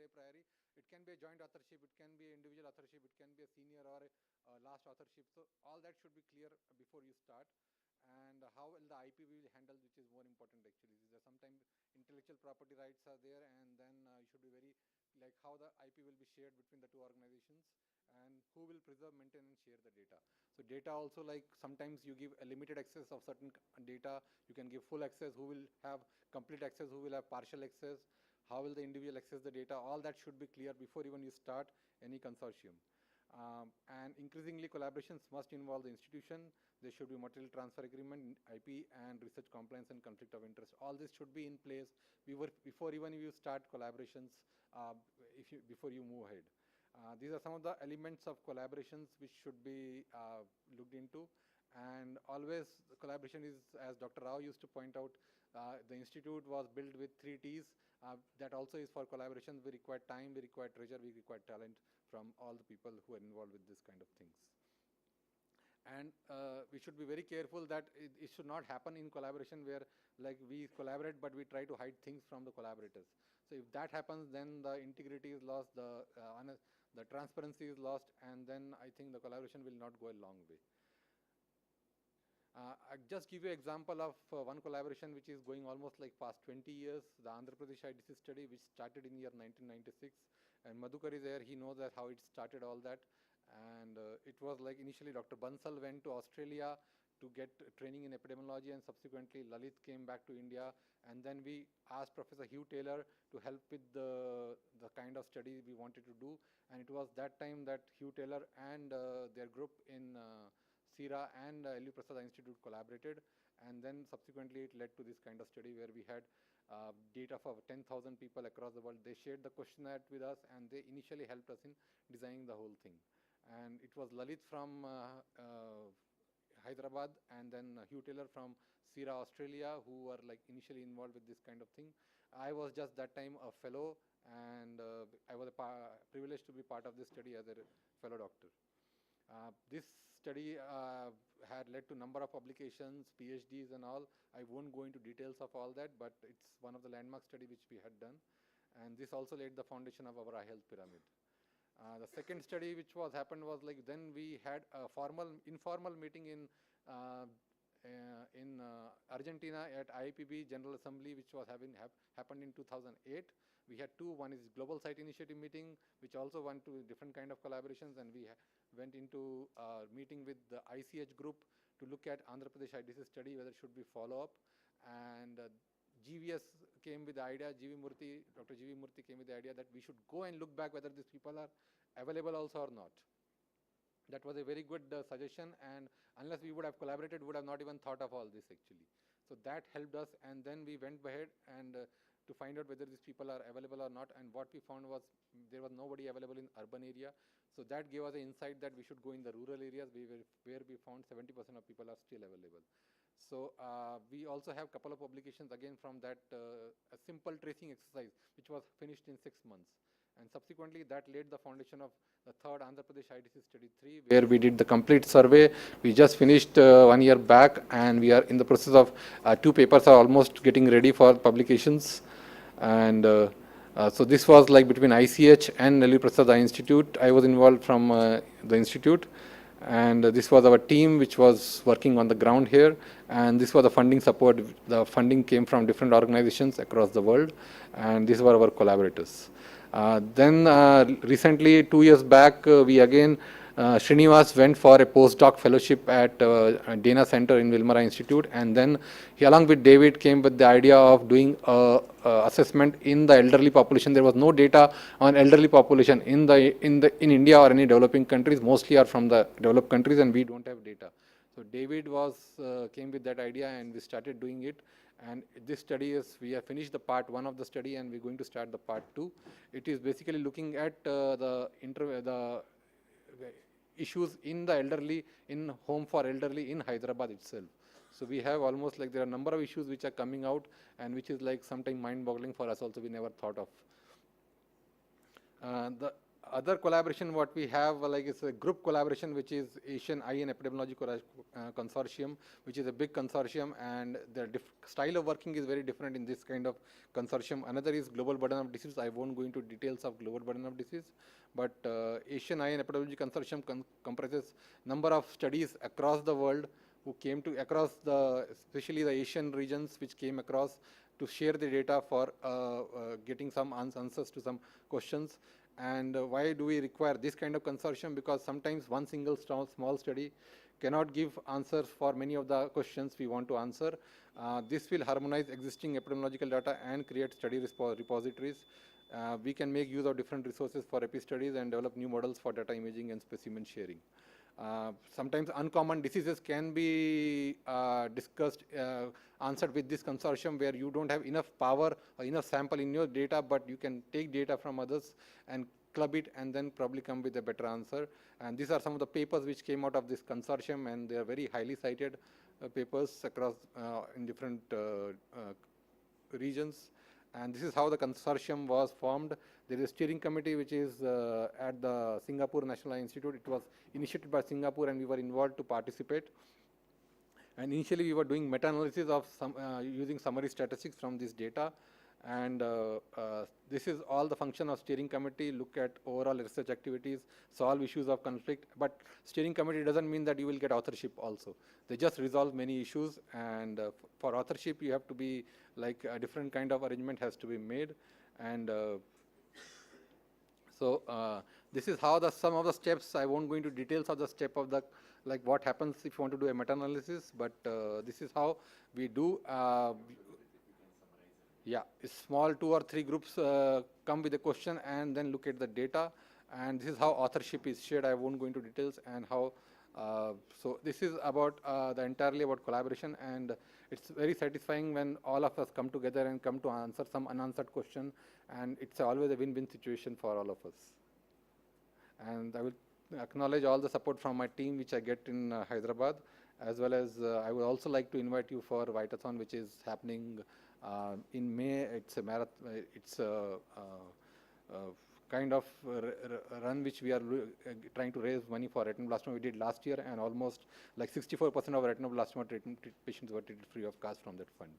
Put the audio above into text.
a priori. It can be a joint authorship, it can be individual authorship, it can be a senior or a last authorship. So all that should be clear before you start. And how will the IP be handled, which is more important actually. Sometimes intellectual property rights are there, and then you should be very like how the IP will be shared between the two organizations, and who will preserve, maintain, and share the data. So data also, like sometimes you give a limited access of certain data, you can give full access, who will have complete access, who will have partial access, how will the individual access the data. All that should be clear before even you start any consortium. And increasingly collaborations must involve the institution. There should be material transfer agreement, IP, and research compliance and conflict of interest. All this should be in place before even you start collaborations, before you move ahead. These are some of the elements of collaborations which should be looked into. And always the collaboration is, as Dr. Rao used to point out, the institute was built with 3 T's. That also is for collaboration. We require time, we require treasure, we require talent from all the people who are involved with this kind of things. And we should be very careful that it should not happen in collaboration where like we collaborate but we try to hide things from the collaborators. So if that happens, then the integrity is lost, the transparency is lost, and then I think the collaboration will not go a long way. I'll just give you an example of one collaboration which is going almost like past 20 years, the Andhra Pradesh IDC study, which started in year 1996. And Madhukar is there, he knows that how it started, all that. And it was like initially Dr. Bansal went to Australia to get training in epidemiology, and subsequently Lalit came back to India. And then we asked Professor Hugh Taylor to help with the kind of study we wanted to do. And it was that time that Hugh Taylor and their group in CIRA and L.U. Prasad Institute collaborated, and then subsequently it led to this kind of study where we had data for 10,000 people across the world. They shared the questionnaire with us, and they initially helped us in designing the whole thing. And it was Lalit from Hyderabad, and then Hugh Taylor from CIRA, Australia, who were like initially involved with this kind of thing. I was just that time a fellow, and I was privileged to be part of this study as a fellow doctor. This study had led to number of publications, PhDs and all. I won't go into details of all that, but it's one of the landmark study which we had done. And this also laid the foundation of our eye health pyramid. The second study which was happened was like then we had a informal meeting in Argentina at IIPB General Assembly, which was happened in 2008. We had two. One is Global Site Initiative meeting, which also went to different kind of collaborations, and we went into meeting with the ICH group to look at Andhra Pradesh IDC study, whether it should be follow-up. And GVS came with the idea, Dr. G.V. Murthy came with the idea that we should go and look back whether these people are available also or not. That was a very good suggestion, and unless we would have collaborated, we would have not even thought of all this actually. So that helped us, and then we went ahead and to find out whether these people are available or not. And what we found was there was nobody available in urban area. So that gave us an insight that we should go in the rural areas where we found 70% of people are still available. So we also have a couple of publications again from that a simple tracing exercise, which was finished in 6 months. And subsequently that laid the foundation of the third Andhra Pradesh IDC study 3, where we did the complete survey. We just finished 1 year back, and we are in the process of 2 papers are almost getting ready for publications. And so this was like between ICH and L.U. Prasad Institute. I was involved from the institute, and this was our team which was working on the ground here. And this was the funding support. The funding came from different organizations across the world, and these were our collaborators. Then recently, 2 years back, we again Srinivas went for a postdoc fellowship at Dana Center in Vilmara Institute, and then he, along with David, came with the idea of doing assessment in the elderly population. There was no data on elderly population in India or any developing countries. Mostly are from the developed countries, and we don't have data. So David came with that idea, and we started doing it. And this study we have finished the part 1 of the study, and we're going to start the part 2. It is basically looking at the issues in the elderly, in home for elderly in Hyderabad itself. So we have almost like there are a number of issues which are coming out, and which is like sometimes mind-boggling for us also, we never thought of. Other collaboration what we have like is a group collaboration, which is Asian Eye and Epidemiology Consortium, which is a big consortium, and the style of working is very different in this kind of consortium. Another is global burden of disease. I won't go into details of global burden of disease, but Asian Eye and Epidemiology Consortium comprises number of studies across the world who came to across the, especially the Asian regions, which came across to share the data for getting some answers to some questions. And why do we require this kind of consortium? Because sometimes one single small study cannot give answers for many of the questions we want to answer. This will harmonize existing epidemiological data and create study repositories. We can make use of different resources for epi studies and develop new models for data imaging and specimen sharing. Sometimes uncommon diseases can be discussed, answered with this consortium, where you don't have enough power or enough sample in your data, but you can take data from others and club it and then probably come with a better answer. And these are some of the papers which came out of this consortium, and they are very highly cited papers across in different regions. And this is how the consortium was formed. There is a steering committee which is at the Singapore National Eye Institute. It was initiated by Singapore, and we were involved to participate. And initially we were doing meta-analysis of using summary statistics from this data. And this is all the function of steering committee: look at overall research activities, solve issues of conflict. But steering committee doesn't mean that you will get authorship also. They just resolve many issues, and for authorship you have to be like a different kind of arrangement has to be made. And this is how some of the steps, I won't go into details of the step of the, like what happens if you want to do a meta-analysis, but this is how we do. Yeah, small 2 or 3 groups come with a question and then look at the data, and this is how authorship is shared. I won't go into details and how. So this is about the entirely about collaboration, and it's very satisfying when all of us come together and come to answer some unanswered question, and it's always a win-win situation for all of us. And I will acknowledge all the support from my team which I get in Hyderabad, as well as I would also like to invite you for Vitathon, which is happening in May. It's a marathon. It's a kind of run which we are trying to raise money for retinoblastoma. We did last year, and almost like 64% of retinoblastoma treatment patients were treated free of cost from that fund.